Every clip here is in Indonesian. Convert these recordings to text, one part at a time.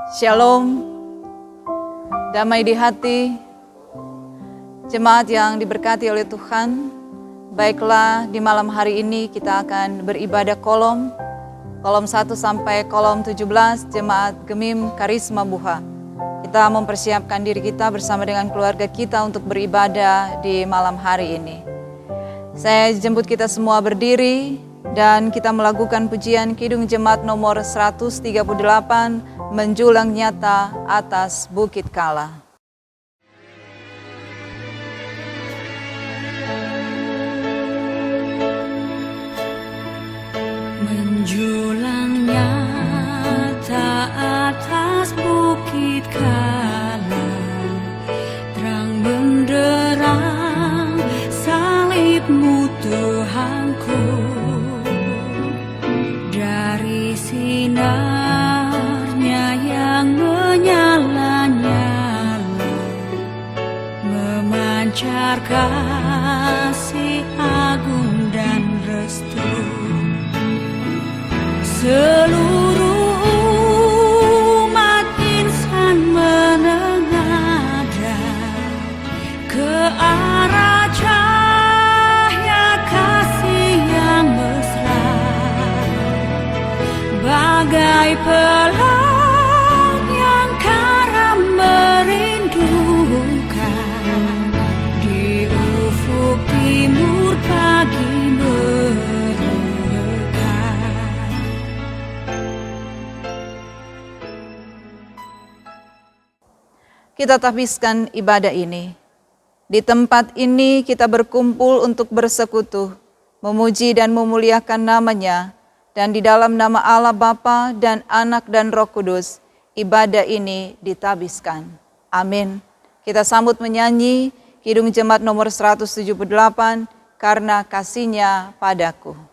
Shalom, damai di hati, jemaat yang diberkati oleh Tuhan. Baiklah, di malam hari ini kita akan beribadah kolom 1 sampai kolom 17, jemaat Gemim Karisma Buha. Kita mempersiapkan diri kita bersama dengan keluarga kita untuk beribadah di malam hari ini. Saya jemput kita semua berdiri dan kita melakukan pujian Kidung Jemaat nomor 138, Menjulang Nyata Atas Bukit Kala. Menjulang nyata atas bukit Kala, terang benderang salibmu Tuhanku. Dari sinarnya yang menyala-nyala, memancar kasih agung dan restu. Seluruh umat insan menengadah ke arah cahaya kasih yang mesra, bagai pelang yang karam merindukan di ufuk timur pagi Kita tahbiskan ibadah ini. Di tempat ini kita berkumpul untuk bersekutu, memuji dan memuliakan namanya, dan di dalam nama Allah Bapa dan Anak dan Roh Kudus, ibadah ini ditabiskan. Amin. Kita sambut menyanyi Kidung Jemaat nomor 178, Karena Kasih-Nya Padaku.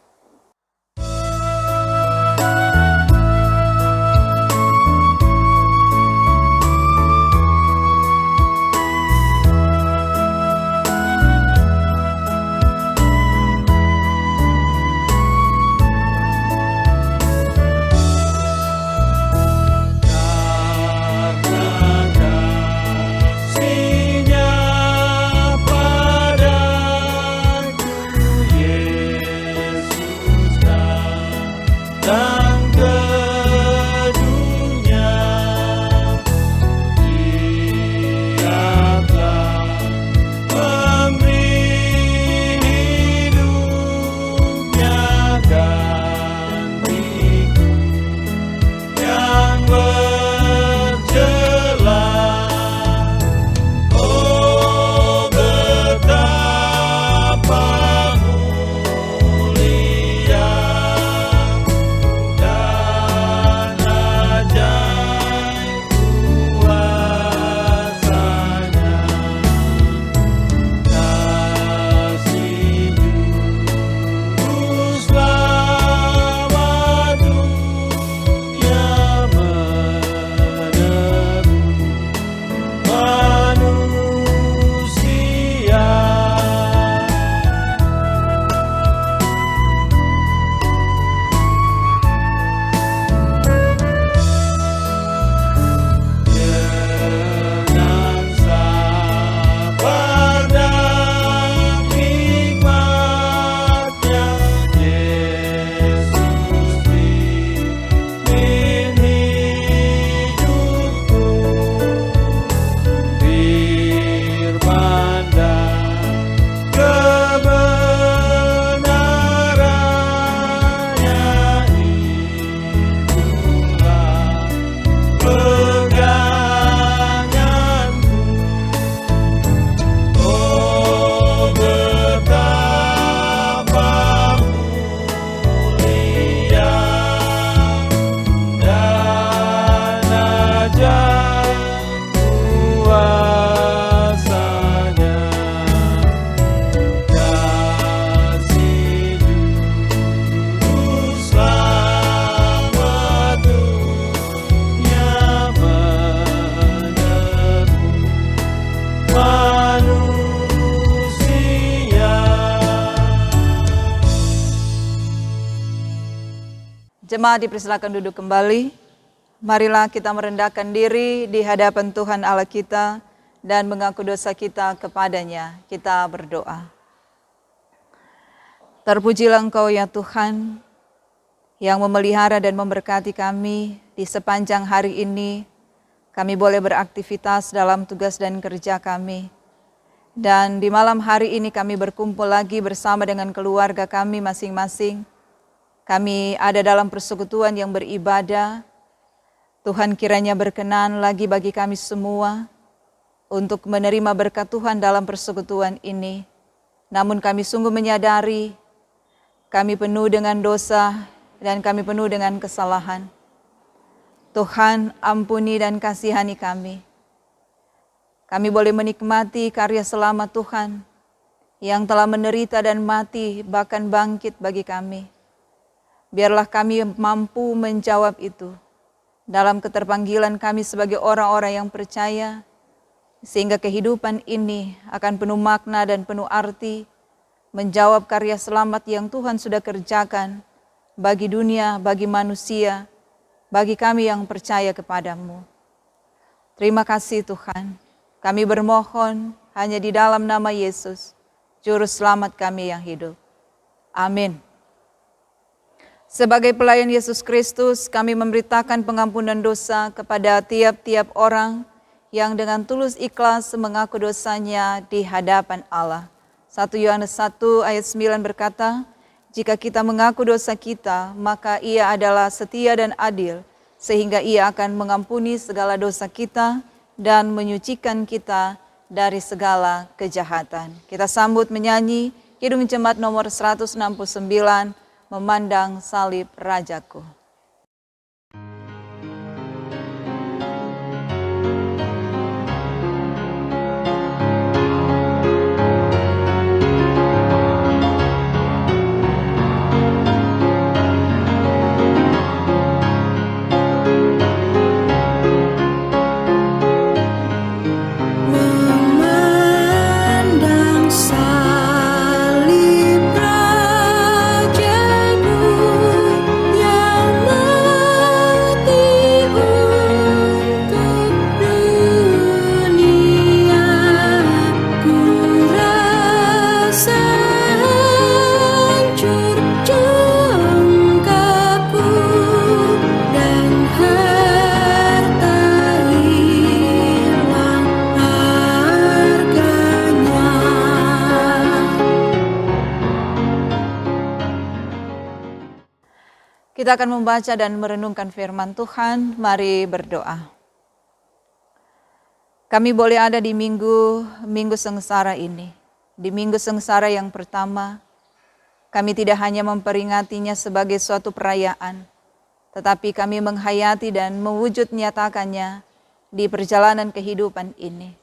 Jemaat dipersilakan duduk kembali. marilah kita merendahkan diri di hadapan Tuhan Allah kita dan mengaku dosa kita kepadanya. Kita berdoa. Terpujilah Engkau ya Tuhan, yang memelihara dan memberkati kami di sepanjang hari ini. Kami boleh beraktivitas dalam tugas dan kerja kami. Dan di malam hari ini kami berkumpul lagi bersama dengan keluarga kami masing-masing. Kami ada dalam persekutuan yang beribadah. Tuhan kiranya berkenan lagi bagi kami semua untuk menerima berkat Tuhan dalam persekutuan ini. Namun kami sungguh menyadari kami penuh dengan dosa dan kami penuh dengan kesalahan. Tuhan ampuni dan kasihani kami. Kami boleh menikmati karya selamat Tuhan yang telah menderita dan mati bahkan bangkit bagi kami. Biarlah kami mampu menjawab itu dalam keterpanggilan kami sebagai orang-orang yang percaya, sehingga kehidupan ini akan penuh makna dan penuh arti, menjawab karya selamat yang Tuhan sudah kerjakan bagi dunia, bagi manusia, bagi kami yang percaya kepadamu. Terima kasih Tuhan. Kami bermohon hanya di dalam nama Yesus, Juru Selamat kami yang hidup. Amin. Sebagai pelayan Yesus Kristus, kami memberitakan pengampunan dosa kepada tiap-tiap orang yang dengan tulus ikhlas mengaku dosanya di hadapan Allah. 1 Yohanes 1 ayat 9 berkata, jika kita mengaku dosa kita, maka Ia adalah setia dan adil, sehingga Ia akan mengampuni segala dosa kita dan menyucikan kita dari segala kejahatan. Kita sambut menyanyi Kidung Jemaat nomor 169, Memandang Salib Rajaku. Kita akan membaca dan merenungkan firman Tuhan. Mari berdoa. Kami boleh ada di minggu sengsara ini. Di minggu sengsara yang pertama, kami tidak hanya memperingatinya sebagai suatu perayaan, tetapi kami menghayati dan mewujud nyatakannya di perjalanan kehidupan ini.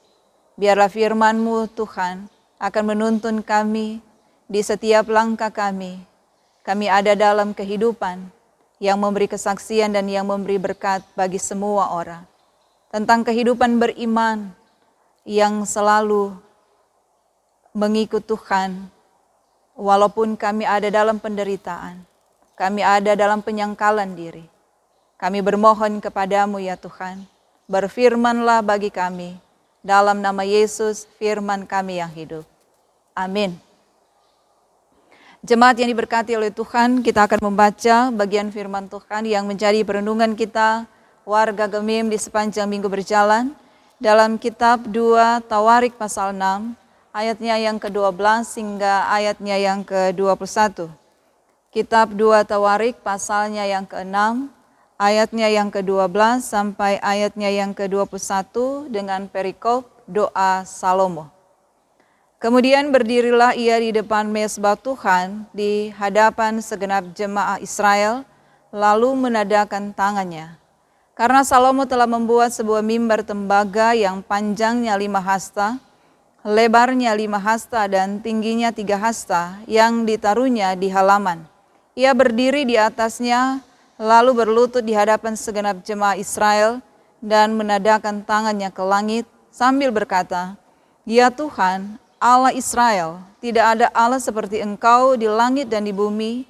Biarlah firman-Mu Tuhan akan menuntun kami di setiap langkah kami. Kami ada dalam kehidupan yang memberi kesaksian dan yang memberi berkat bagi semua orang. Tentang kehidupan beriman yang selalu mengikut Tuhan, walaupun kami ada dalam penderitaan, kami ada dalam penyangkalan diri. Kami bermohon kepadamu ya Tuhan, berfirmanlah bagi kami, dalam nama Yesus firman kami yang hidup. Amin. Jemaat yang diberkati oleh Tuhan, kita akan membaca bagian firman Tuhan yang menjadi perenungan kita, warga Gemim di sepanjang minggu berjalan, dalam kitab 2 Tawarik pasal 6, ayatnya yang ke-12 hingga ayatnya yang ke-21. Kitab 2 Tawarik pasalnya yang ke-6, ayatnya yang ke-12 sampai ayatnya yang ke-21 dengan perikop doa Salomo. Kemudian berdirilah ia di depan mezbah Tuhan di hadapan segenap jemaah Israel, lalu menadakan tangannya. Karena Salomo telah membuat sebuah mimbar tembaga yang panjangnya 5 hasta, lebarnya 5 hasta dan tingginya 3 hasta yang ditaruhnya di halaman. Ia berdiri di atasnya, lalu berlutut di hadapan segenap jemaah Israel dan menadakan tangannya ke langit sambil berkata, "Ya Tuhan, Allah Israel, tidak ada Allah seperti Engkau di langit dan di bumi.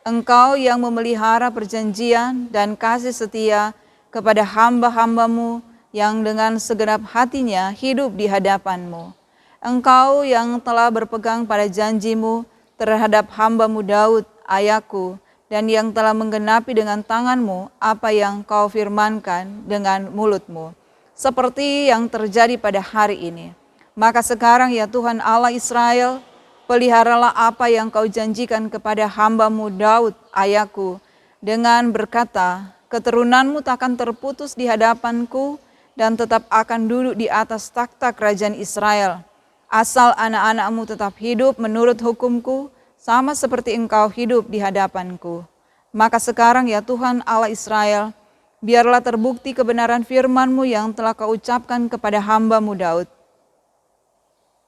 Engkau yang memelihara perjanjian dan kasih setia kepada hamba-hambamu yang dengan segenap hatinya hidup di hadapanmu. Engkau yang telah berpegang pada janjimu terhadap hambamu Daud, ayahku, dan yang telah menggenapi dengan tanganmu apa yang kau firmankan dengan mulutmu. Seperti yang terjadi pada hari ini. Maka sekarang ya Tuhan Allah Israel, peliharalah apa yang kau janjikan kepada hambamu Daud, ayahku, dengan berkata, keturunanmu takkan terputus di hadapanku dan tetap akan duduk di atas takhta kerajaan Israel. Asal anak-anakmu tetap hidup menurut hukumku, sama seperti engkau hidup di hadapanku. Maka sekarang ya Tuhan Allah Israel, biarlah terbukti kebenaran firman-Mu yang telah kau ucapkan kepada hamba-Mu Daud.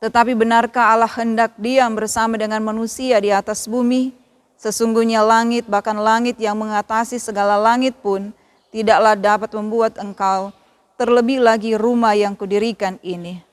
Tetapi benarkah Allah hendak diam bersama dengan manusia di atas bumi? Sesungguhnya langit, bahkan langit yang mengatasi segala langit pun, tidaklah dapat membuat engkau, terlebih lagi rumah yang kudirikan ini.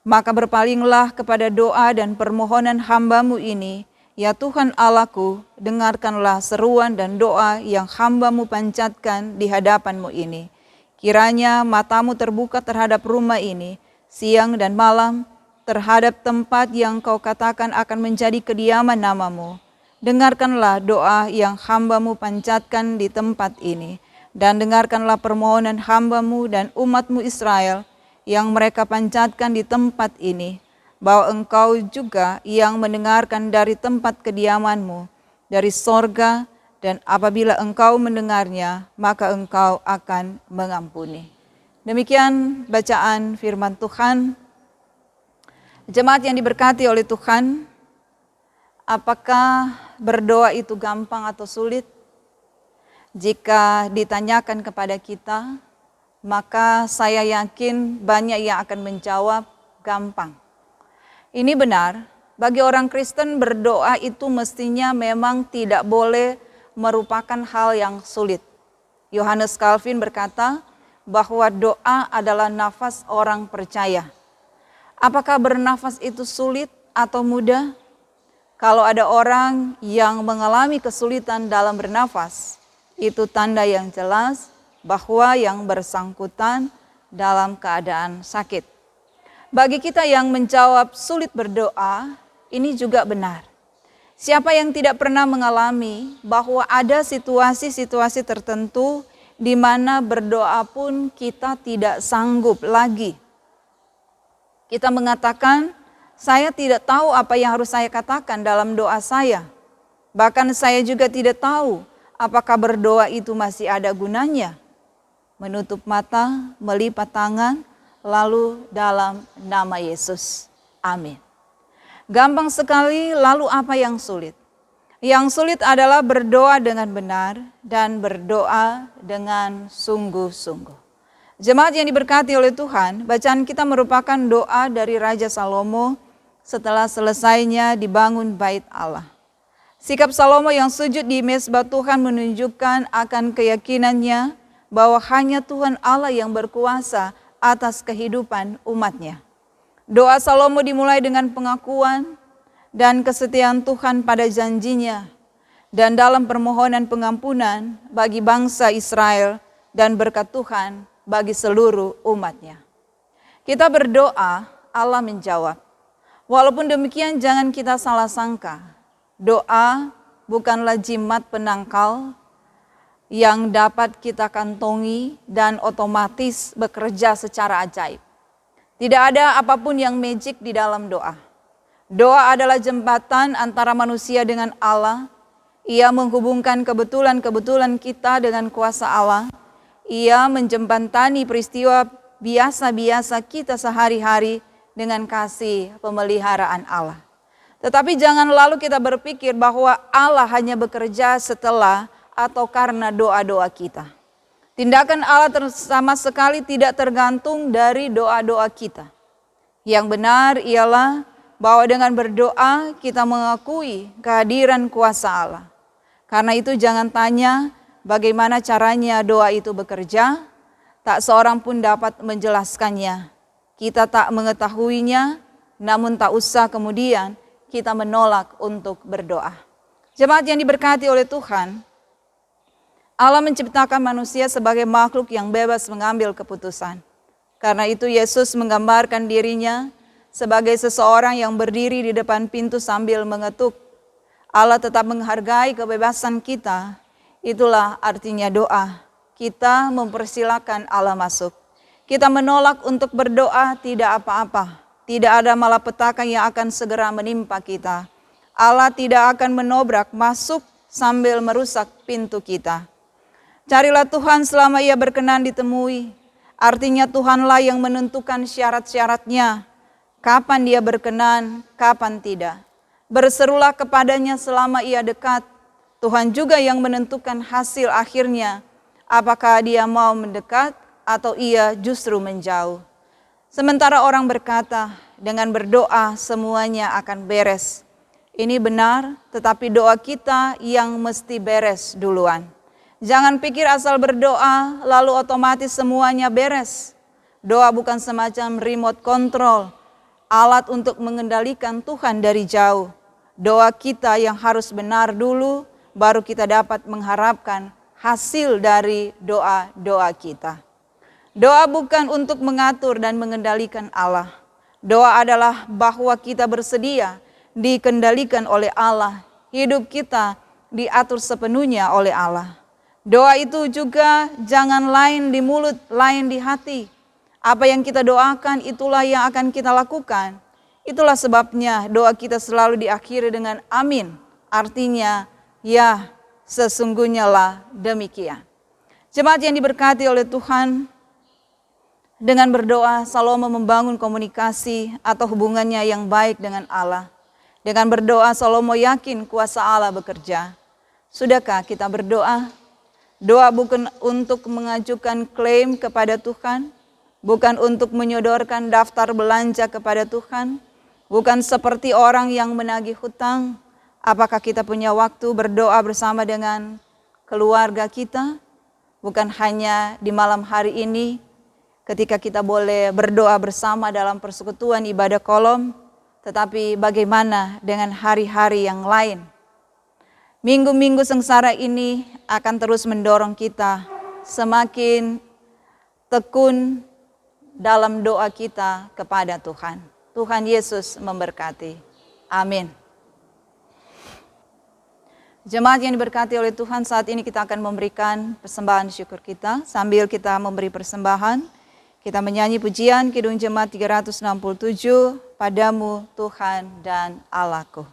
Maka berpalinglah kepada doa dan permohonan hamba-Mu ini, ya Tuhan Allahku, dengarkanlah seruan dan doa yang hamba-Mu pancatkan di hadapan-Mu ini. Kiranya matamu terbuka terhadap rumah ini, siang dan malam, terhadap tempat yang kau katakan akan menjadi kediaman nama-Mu. Dengarkanlah doa yang hamba-Mu pancatkan di tempat ini, dan dengarkanlah permohonan hamba-Mu dan umat-Mu Israel, yang mereka pancatkan di tempat ini, bahwa Engkau juga yang mendengarkan dari tempat kediaman-Mu, dari sorga, dan apabila Engkau mendengarnya, maka Engkau akan mengampuni. Demikian bacaan firman Tuhan. Jemaat yang diberkati oleh Tuhan, apakah berdoa itu gampang atau sulit? Jika ditanyakan kepada kita, maka saya yakin banyak yang akan menjawab gampang. Ini benar, bagi orang Kristen berdoa itu mestinya memang tidak boleh merupakan hal yang sulit. Yohanes Calvin berkata bahwa doa adalah nafas orang percaya. Apakah bernafas itu sulit atau mudah? Kalau ada orang yang mengalami kesulitan dalam bernafas, itu tanda yang jelas bahwa yang bersangkutan dalam keadaan sakit. Bagi kita yang menjawab sulit berdoa, ini juga benar. Siapa yang tidak pernah mengalami bahwa ada situasi-situasi tertentu di mana berdoa pun kita tidak sanggup lagi. Kita mengatakan, saya tidak tahu apa yang harus saya katakan dalam doa saya. Bahkan saya juga tidak tahu apakah berdoa itu masih ada gunanya. Menutup mata, melipat tangan, lalu dalam nama Yesus. Amin. Gampang sekali, lalu apa yang sulit? Yang sulit adalah berdoa dengan benar dan berdoa dengan sungguh-sungguh. Jemaat yang diberkati oleh Tuhan, bacaan kita merupakan doa dari Raja Salomo setelah selesainya dibangun bait Allah. Sikap Salomo yang sujud di mezbah Tuhan menunjukkan akan keyakinannya bahwa hanya Tuhan Allah yang berkuasa atas kehidupan umatnya. Doa Salomo dimulai dengan pengakuan dan kesetiaan Tuhan pada janjinya, dan dalam permohonan pengampunan bagi bangsa Israel dan berkat Tuhan bagi seluruh umatnya. Kita berdoa, Allah menjawab. Walaupun demikian jangan kita salah sangka, doa bukanlah jimat penangkal yang dapat kita kantongi dan otomatis bekerja secara ajaib. Tidak ada apapun yang magic di dalam doa. Doa adalah jembatan antara manusia dengan Allah. Ia menghubungkan kebetulan-kebetulan kita dengan kuasa Allah. Ia menjembatani peristiwa biasa-biasa kita sehari-hari dengan kasih pemeliharaan Allah. Tetapi jangan lalu kita berpikir bahwa Allah hanya bekerja setelah atau karena doa-doa kita. Tindakan Allah sama sekali tidak tergantung dari doa-doa kita. Yang benar ialah bahwa dengan berdoa kita mengakui kehadiran kuasa Allah. Karena itu jangan tanya bagaimana caranya doa itu bekerja, tak seorang pun dapat menjelaskannya. Kita tak mengetahuinya, namun tak usah kemudian kita menolak untuk berdoa. Jemaat yang diberkati oleh Tuhan, Allah menciptakan manusia sebagai makhluk yang bebas mengambil keputusan. Karena itu Yesus menggambarkan dirinya sebagai seseorang yang berdiri di depan pintu sambil mengetuk. Allah tetap menghargai kebebasan kita. Itulah artinya doa. Kita mempersilakan Allah masuk. Kita menolak untuk berdoa tidak apa-apa. Tidak ada malapetaka yang akan segera menimpa kita. Allah tidak akan menobrak masuk sambil merusak pintu kita. Carilah Tuhan selama Ia berkenan ditemui. Artinya Tuhanlah yang menentukan syarat-syaratnya. Kapan Dia berkenan, kapan tidak. Berserulah kepadanya selama Ia dekat. Tuhan juga yang menentukan hasil akhirnya. Apakah Dia mau mendekat atau Ia justru menjauh. Sementara orang berkata, dengan berdoa semuanya akan beres. Ini benar, tetapi doa kita yang mesti beres duluan. Jangan pikir asal berdoa lalu otomatis semuanya beres. Doa bukan semacam remote control, alat untuk mengendalikan Tuhan dari jauh. Doa kita yang harus benar dulu, baru kita dapat mengharapkan hasil dari doa-doa kita. Doa bukan untuk mengatur dan mengendalikan Allah. Doa adalah bahwa kita bersedia dikendalikan oleh Allah. Hidup kita diatur sepenuhnya oleh Allah. Doa itu juga jangan lain di mulut, lain di hati. Apa yang kita doakan itulah yang akan kita lakukan. Itulah sebabnya doa kita selalu diakhiri dengan amin. Artinya, ya sesungguhnya lah demikian. Jemaat yang diberkati oleh Tuhan, dengan berdoa Salomo membangun komunikasi atau hubungannya yang baik dengan Allah. Dengan berdoa Salomo yakin kuasa Allah bekerja. Sudahkah kita berdoa? Doa bukan untuk mengajukan klaim kepada Tuhan, bukan untuk menyodorkan daftar belanja kepada Tuhan, bukan seperti orang yang menagih hutang. Apakah kita punya waktu berdoa bersama dengan keluarga kita? Bukan hanya di malam hari ini ketika kita boleh berdoa bersama dalam persekutuan ibadah kolom, tetapi bagaimana dengan hari-hari yang lain? Minggu-minggu sengsara ini akan terus mendorong kita semakin tekun dalam doa kita kepada Tuhan. Tuhan Yesus memberkati. Amin. Jemaat yang diberkati oleh Tuhan, saat ini kita akan memberikan persembahan syukur kita. Sambil kita memberi persembahan, kita menyanyi pujian Kidung Jemaat 367, Padamu Tuhan dan Allahku.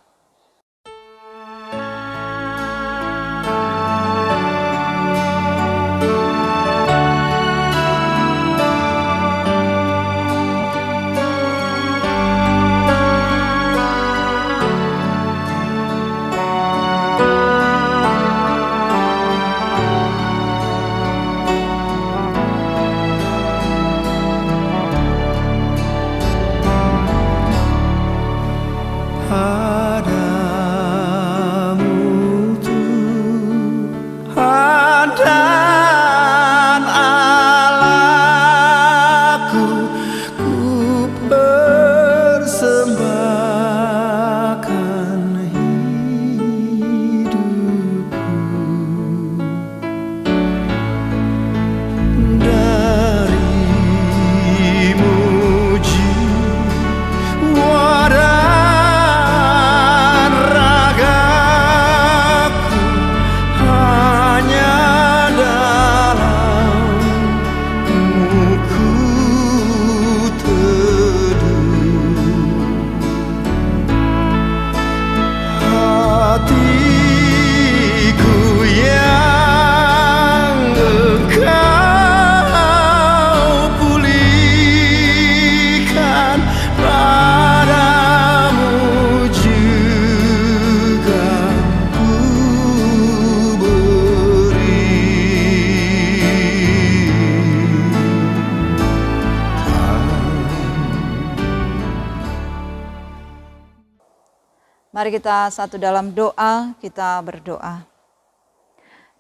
Mari kita satu dalam doa, kita berdoa.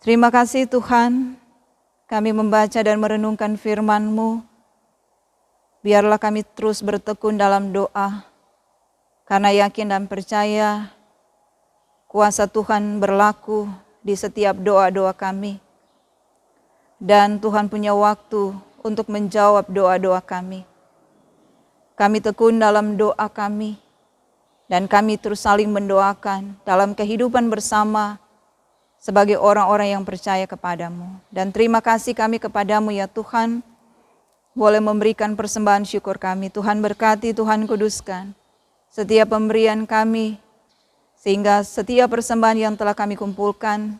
Terima kasih Tuhan, kami membaca dan merenungkan firman-Mu. Biarlah kami terus bertekun dalam doa, karena yakin dan percaya kuasa Tuhan berlaku di setiap doa-doa kami. dan Tuhan punya waktu untuk menjawab doa-doa kami. Kami tekun dalam doa kami, dan kami terus saling mendoakan dalam kehidupan bersama sebagai orang-orang yang percaya kepadamu. Dan terima kasih kami kepadamu ya Tuhan, boleh memberikan persembahan syukur kami. Tuhan berkati, Tuhan kuduskan setiap pemberian kami, sehingga setiap persembahan yang telah kami kumpulkan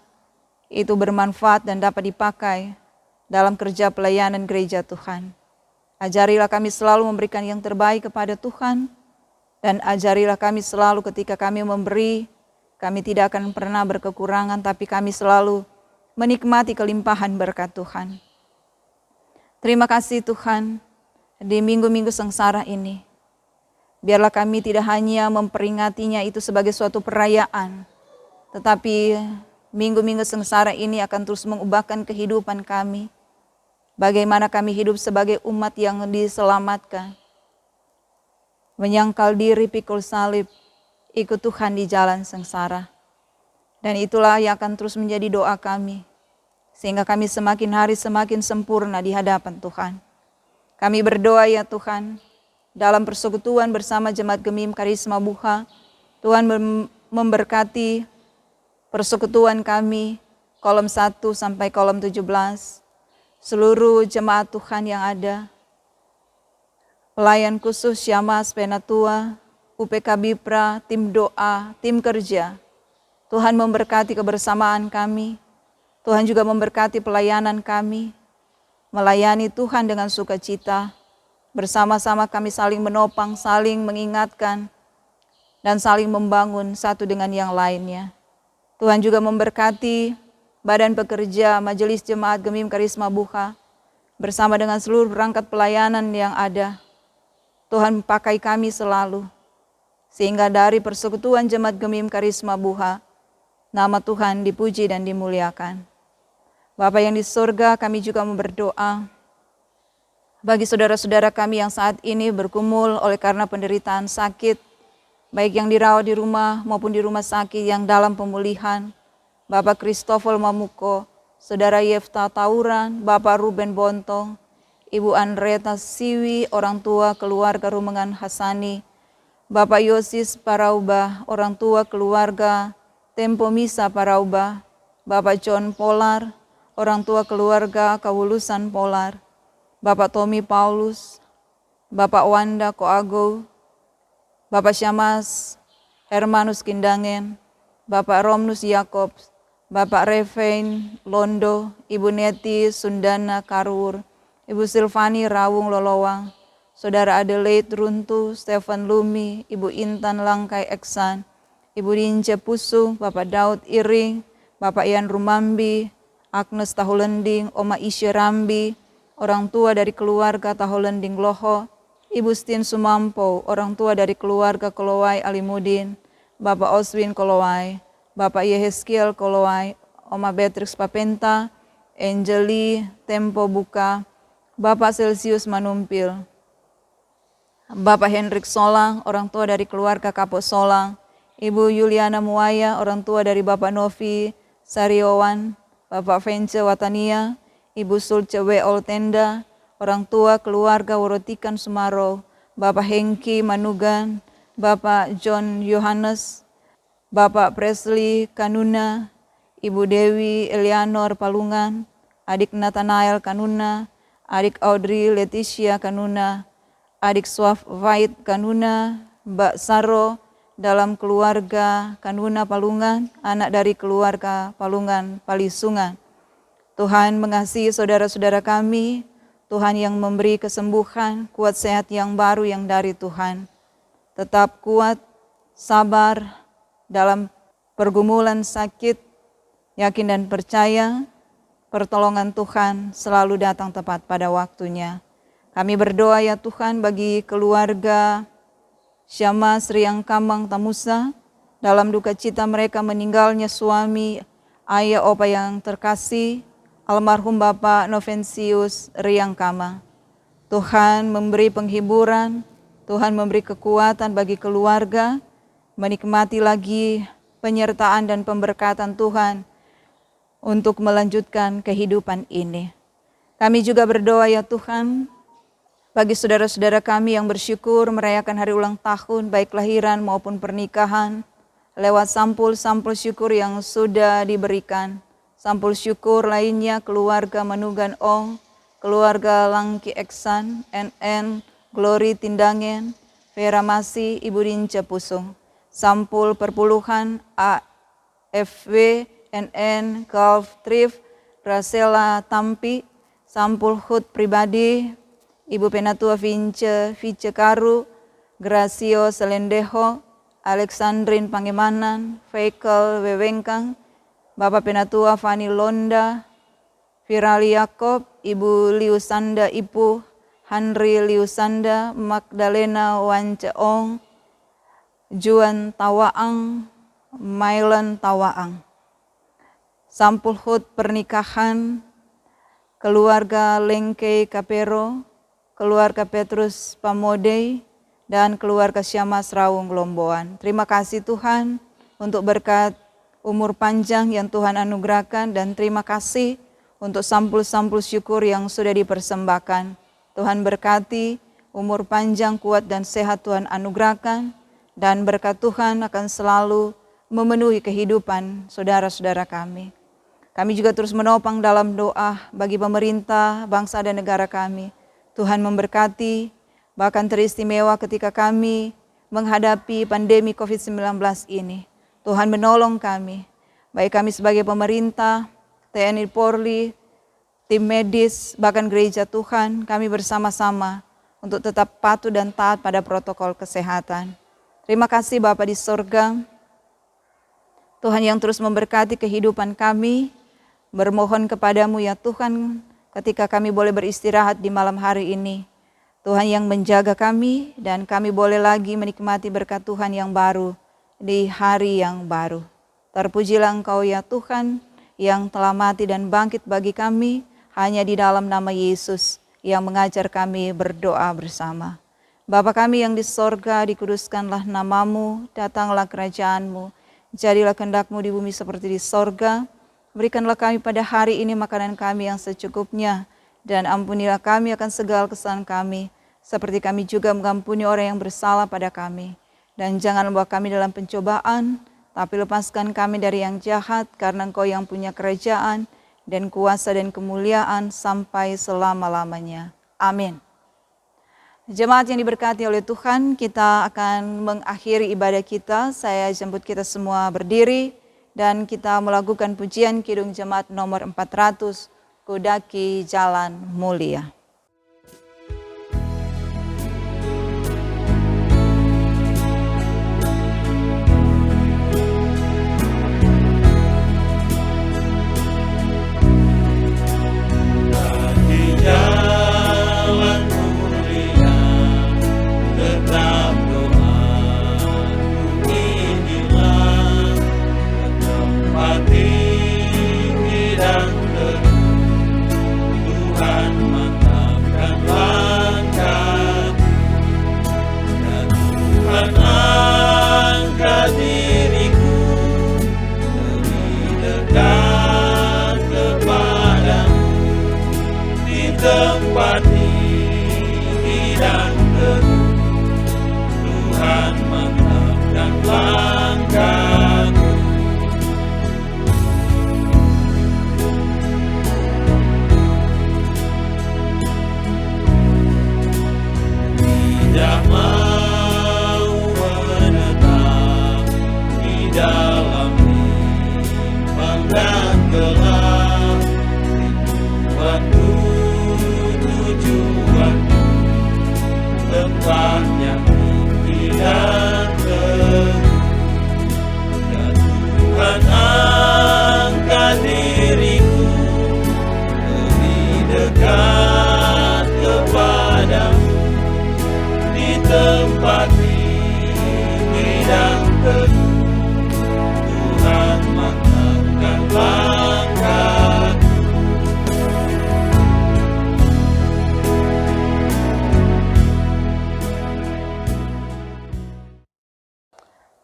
itu bermanfaat dan dapat dipakai dalam kerja pelayanan gereja Tuhan. Ajarilah kami selalu memberikan yang terbaik kepada Tuhan, dan ajarilah kami selalu ketika kami memberi, kami tidak akan pernah berkekurangan, tapi kami selalu menikmati kelimpahan berkat Tuhan. Terima kasih Tuhan, di minggu-minggu sengsara ini, biarlah kami tidak hanya memperingatinya itu sebagai suatu perayaan, tetapi minggu-minggu sengsara ini akan terus mengubahkan kehidupan kami. Bagaimana kami hidup sebagai umat yang diselamatkan. Menyangkal diri, pikul salib, ikut Tuhan di jalan sengsara. Dan itulah yang akan terus menjadi doa kami, sehingga kami semakin hari semakin sempurna di hadapan Tuhan. Kami berdoa ya Tuhan, dalam persekutuan bersama Jemaat Gemim Karisma Buha, Tuhan memberkati persekutuan kami, kolom 1 sampai kolom 17, seluruh jemaat Tuhan yang ada, pelayan khusus Syamas Penatua, UPK Bipra, tim doa, tim kerja. Tuhan memberkati kebersamaan kami. Tuhan juga memberkati pelayanan kami, melayani Tuhan dengan sukacita. Bersama-sama kami saling menopang, saling mengingatkan, dan saling membangun satu dengan yang lainnya. Tuhan juga memberkati Badan Pekerja Majelis Jemaat Gemim Karisma Buha bersama dengan seluruh perangkat pelayanan yang ada. Tuhan pakai kami selalu, sehingga dari persekutuan Jemaat Gemim Karisma Buha, nama Tuhan dipuji dan dimuliakan. Bapa yang di surga, kami juga berdoa bagi saudara-saudara kami yang saat ini bergumul oleh karena penderitaan sakit, baik yang dirawat di rumah maupun di rumah sakit yang dalam pemulihan. Bapak Christopher Mamuko, Saudara Yefta Tauran, Bapak Ruben Bontong, Ibu Andreta Siwi, orang tua keluarga Rumengan Hasani, Bapak Yosis Parauba, orang tua keluarga Tempo Misa Parauba, Bapak John Polar, orang tua keluarga Kawulusan Polar, Bapak Tommy Paulus, Bapak Wanda Koago, Bapak Syamas Hermanus Kindangen, Bapak Romnus Yakobs, Bapak Revain Londo, Ibu Neti Sundana Karur, Ibu Silvani Rawung Lolowang, Saudara Adelaide Runtu, Stephen Lumi, Ibu Intan Langkai Eksan, Ibu Dince Pusu, Bapak Daud Iring, Bapak Ian Rumambi, Agnes Tahulending, Oma Isya Rambi, orang tua dari keluarga Tahulending Loho, Ibu Stin Sumampo, orang tua dari keluarga Kolowai Alimudin, Bapak Oswin Kolowai, Bapak Yehezkiel Kolowai, Oma Beatrix Papenta, Angeli Tempo Buka, Bapak Celsius Manumpil, Bapak Hendrik Solang, orang tua dari keluarga Kapo Solang, Ibu Yuliana Muaya, orang tua dari Bapak Novi Sariowan, Bapak Vence Watania, Ibu Sulce W. Oltenda, orang tua keluarga Worotikan Sumaro, Bapak Hengki Manugan, Bapak John Yohanes, Bapak Presley Kanuna, Ibu Dewi Eleanor Palungan, adik Nathanael Kanuna, adik Audrey Leticia Kanuna, adik Swaf Vait Kanuna, Mbak Saro dalam keluarga Kanuna Palungan, anak dari keluarga Palungan Palisungan. Tuhan mengasihi saudara-saudara kami, Tuhan yang memberi kesembuhan, kuat sehat yang baru yang dari Tuhan. Tetap kuat, sabar dalam pergumulan sakit, yakin dan percaya pertolongan Tuhan selalu datang tepat pada waktunya. Kami berdoa ya Tuhan bagi keluarga Syamas Riang Kamang Tamusa, dalam duka cita mereka meninggalnya suami, ayah, opa yang terkasih, almarhum Bapak Novensius Riang Kamang. Tuhan memberi penghiburan, Tuhan memberi kekuatan bagi keluarga, menikmati lagi penyertaan dan pemberkatan Tuhan untuk melanjutkan kehidupan ini. Kami juga berdoa ya Tuhan, bagi saudara-saudara kami yang bersyukur merayakan hari ulang tahun, baik lahiran maupun pernikahan, lewat sampul-sampul syukur yang sudah diberikan. Sampul syukur lainnya keluarga Manugan Ong, keluarga Langki Eksan, NN, Glory Tindangen, Vera Masih, Ibu Dinca Pusung. Sampul perpuluhan AFW, NN, Gulf Trip, Rasela Tampi. Sampul HUT pribadi, Ibu Penatua Vince Karu, Gracio Selendeho, Alexandrin Pangemanan, Feikel Wewengkang, Bapak Penatua Fani Londa, Firali Yakob, Ibu Liusanda Ipu, Henry Liusanda, Magdalena Wanceong, Juan Tawaang, Mailan Tawaang. Sampul HUT pernikahan, keluarga Lengkei Kapero, keluarga Petrus Pamodei, dan keluarga Syamas Rawung Lomboan. Terima kasih Tuhan untuk berkat umur panjang yang Tuhan anugerahkan, dan terima kasih untuk sampul-sampul syukur yang sudah dipersembahkan. Tuhan berkati, umur panjang, kuat dan sehat Tuhan anugerahkan, dan berkat Tuhan akan selalu memenuhi kehidupan saudara-saudara kami. Kami juga terus menopang dalam doa bagi pemerintah, bangsa dan negara kami. Tuhan memberkati, bahkan teristimewa ketika kami menghadapi pandemi COVID-19 ini. Tuhan menolong kami, baik kami sebagai pemerintah, TNI Polri, tim medis, bahkan gereja Tuhan, kami bersama-sama untuk tetap patuh dan taat pada protokol kesehatan. Terima kasih Bapa di sorga, Tuhan yang terus memberkati kehidupan kami. Bermohon kepadamu ya Tuhan, ketika kami boleh beristirahat di malam hari ini, Tuhan yang menjaga kami, dan kami boleh lagi menikmati berkat Tuhan yang baru di hari yang baru. Terpujilah Engkau ya Tuhan, yang telah mati dan bangkit bagi kami, hanya di dalam nama Yesus yang mengajar kami berdoa bersama. Bapa kami yang di sorga, dikuduskanlah namamu, datanglah kerajaanmu, jadilah kehendak-Mu di bumi seperti di sorga. Berikanlah kami pada hari ini makanan kami yang secukupnya, dan ampunilah kami akan segala kesalahan kami, seperti kami juga mengampuni orang yang bersalah pada kami. Dan jangan membawa kami dalam pencobaan, tapi lepaskan kami dari yang jahat, karena Engkau yang punya kerajaan, dan kuasa dan kemuliaan sampai selama-lamanya. Amin. Jemaat yang diberkati oleh Tuhan, kita akan mengakhiri ibadah kita. Saya jemput kita semua berdiri, dan kita melakukan pujian Kidung Jemaat nomor 400, Kudaki Jalan Mulia.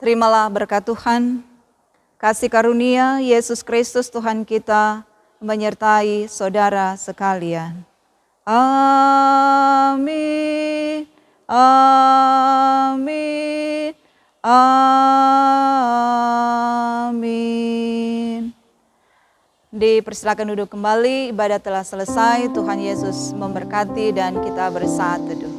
Terimalah berkat Tuhan, kasih karunia Yesus Kristus Tuhan kita, menyertai saudara sekalian. Amin. Amin. Amin. Dipersilakan duduk kembali, ibadah telah selesai. Tuhan Yesus memberkati dan kita bersaat teduh.